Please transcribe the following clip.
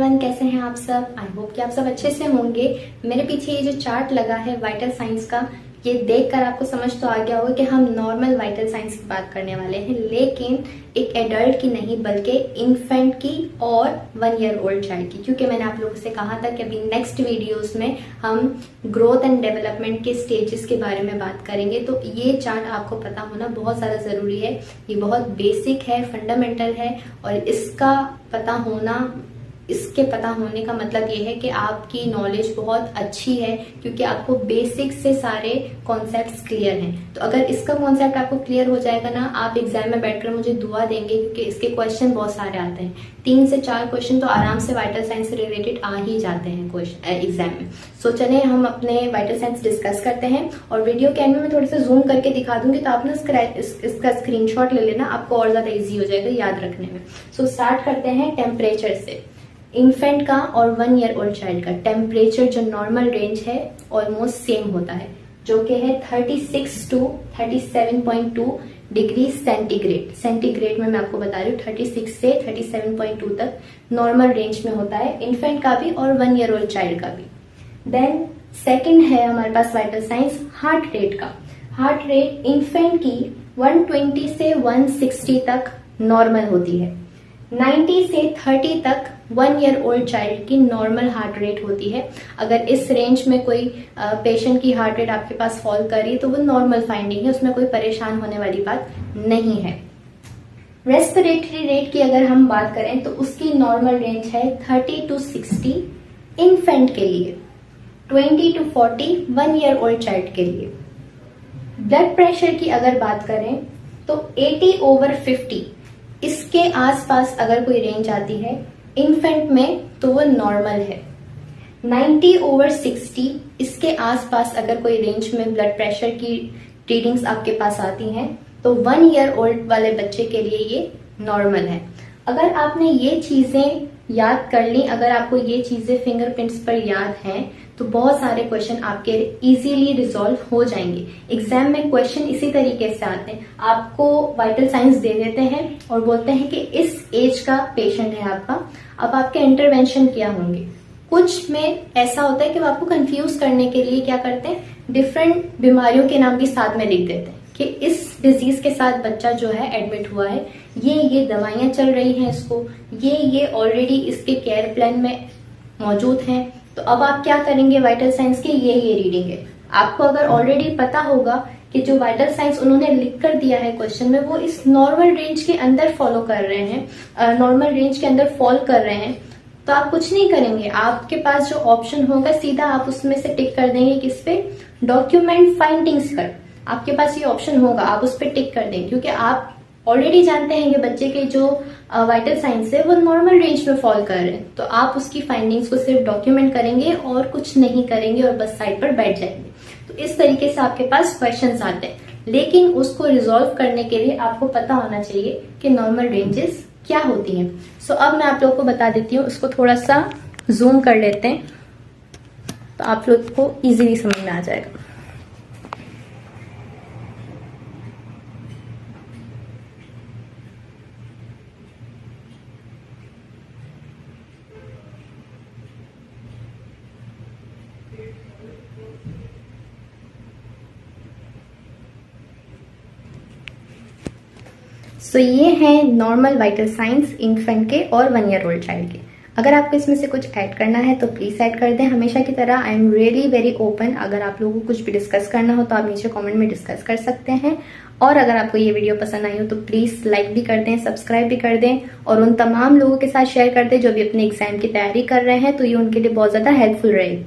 Everyone, कैसे हैं आप सब। आई होप कि आप सब अच्छे से होंगे। मेरे पीछे ये जो चार्ट लगा है वाइटल साइंस का, ये देखकर आपको समझ तो आ गया होगा कि हम नॉर्मल वाइटल साइंस की बात करने वाले हैं, लेकिन एक एडल्ट की नहीं बल्कि इन्फेंट की और 1 ईयर ओल्ड चाइल्ड की। क्योंकि मैंने आप लोगों से कहा था कि अभी नेक्स्ट वीडियोस में हम ग्रोथ एंड डेवलपमेंट के स्टेजेस के बारे में बात करेंगे, तो ये चार्ट आपको पता होना बहुत ज़्यादा ज़रूरी है। ये बहुत बेसिक है, फंडामेंटल है, और इसके पता होने का मतलब ये है कि आपकी नॉलेज बहुत अच्छी है, क्योंकि आपको बेसिक से सारे कॉन्सेप्ट्स क्लियर हैं। तो अगर इसका कॉन्सेप्ट आपको क्लियर हो जाएगा ना, आप एग्जाम में बैठकर मुझे दुआ देंगे, क्योंकि इसके क्वेश्चन बहुत सारे आते हैं। 3 से 4 क्वेश्चन तो आराम से वाइटल साइंस से रिलेटेड आ ही जाते हैं क्वेश्चन एग्जाम में। सो चलिए हम अपने वाइटल साइंस डिस्कस करते हैं, और वीडियो के एंड में मैं थोड़ा सा जूम करके दिखा दूंगी, तो आप ना इसका स्क्रीनशॉट ले लेना, आपको और ज्यादा ईजी हो जाएगा याद रखने में। सो स्टार्ट करते हैं टेम्परेचर से। इन्फेंट का और 1 ईयर ओल्ड चाइल्ड का टेम्परेचर जो नॉर्मल रेंज है ऑलमोस्ट सेम होता है, जो कि है 36 to 37.2 डिग्री सेंटीग्रेड। सेंटीग्रेड में मैं आपको बता रही हूँ 36 से 37.2 तक नॉर्मल रेंज में होता है इन्फेंट का भी और 1 ईयर ओल्ड चाइल्ड का भी। देन सेकंड है हमारे पास वाइटल साइंस हार्ट रेट का। हार्ट रेट इन्फेंट की 120 से 160 तक नॉर्मल होती है। 90 से 30 तक 1 ईयर ओल्ड चाइल्ड की नॉर्मल हार्ट रेट होती है। अगर इस रेंज में कोई पेशेंट की हार्ट रेट आपके पास फॉल कर रही है तो वो नॉर्मल फाइंडिंग है, उसमें कोई परेशान होने वाली बात नहीं है। रेस्पिरेटरी रेट की अगर हम बात करें तो उसकी नॉर्मल रेंज है 30 to 60 इन्फेंट के लिए, 20 to 40 1 ईयर ओल्ड चाइल्ड के लिए। ब्लड प्रेशर की अगर बात करें तो 80/50 इसके आसपास अगर कोई रेंज आती है इन्फेंट में तो वो नॉर्मल है। 90/60 इसके आसपास अगर कोई रेंज में ब्लड प्रेशर की रीडिंग्स आपके पास आती हैं तो 1 ईयर ओल्ड वाले बच्चे के लिए ये नॉर्मल है। अगर आपने ये चीजें याद कर ली, अगर आपको ये चीजें फिंगरप्रिंट्स पर याद हैं, तो बहुत सारे क्वेश्चन आपके इजीली रिजॉल्व हो जाएंगे। एग्जाम में क्वेश्चन इसी तरीके से आते हैं, आपको वाइटल साइंस दे देते हैं और बोलते हैं कि इस एज का पेशेंट है आपका, अब आपके इंटरवेंशन क्या होंगे। कुछ में ऐसा होता है कि वो आपको कंफ्यूज करने के लिए क्या करते हैं, डिफरेंट बीमारियों के नाम भी साथ में लिख देते हैं कि इस डिजीज के साथ बच्चा जो है एडमिट हुआ है, ये दवाइयां चल रही हैं इसको, ये ऑलरेडी इसके केयर प्लान में मौजूद हैं। तो अब आप क्या करेंगे, वाइटल साइंस की ये रीडिंग है। आपको अगर ऑलरेडी पता होगा कि जो वाइटल साइंस उन्होंने लिख कर दिया है क्वेश्चन में वो इस नॉर्मल रेंज के अंदर फॉलो कर रहे हैं, नॉर्मल रेंज के अंदर फॉल कर रहे हैं, तो आप कुछ नहीं करेंगे। आपके पास जो ऑप्शन होगा सीधा आप उसमें से टिक कर देंगे, किस पे, डॉक्यूमेंट फाइंडिंग्स कर। आपके पास ये ऑप्शन होगा, आप उस पर टिक कर देंगे, क्योंकि आप ऑलरेडी जानते हैं कि बच्चे के जो वाइटल साइंस है वो नॉर्मल रेंज में फॉल कर रहे हैं। तो आप उसकी फाइंडिंग्स को सिर्फ डॉक्यूमेंट करेंगे और कुछ नहीं करेंगे और बस साइड पर बैठ जाएंगे। तो इस तरीके से आपके पास क्वेश्चंस आते हैं, लेकिन उसको रिजॉल्व करने के लिए आपको पता होना चाहिए कि नॉर्मल रेंजेस क्या होती हैं। सो अब मैं आप लोगों को बता देती हूँ, उसको थोड़ा सा जूम कर लेते हैं तो आप लोग को इजीली समझ में आ जाएगा। सो ये है नॉर्मल वाइटल साइंस इन्फेंट के और 1 ईयर ओल्ड चाइल्ड के। अगर आपको इसमें से कुछ ऐड करना है तो प्लीज ऐड कर दें। हमेशा की तरह I am really very open, अगर आप लोगों को कुछ भी डिस्कस करना हो तो आप नीचे कमेंट में डिस्कस कर सकते हैं। और अगर आपको ये वीडियो पसंद आई हो तो प्लीज लाइक भी कर दें, सब्सक्राइब भी कर दें, और उन तमाम लोगों के साथ शेयर कर दें जो भी अपने एग्जाम की तैयारी कर रहे हैं, तो ये उनके लिए बहुत ज्यादा हेल्पफुल रहेगी।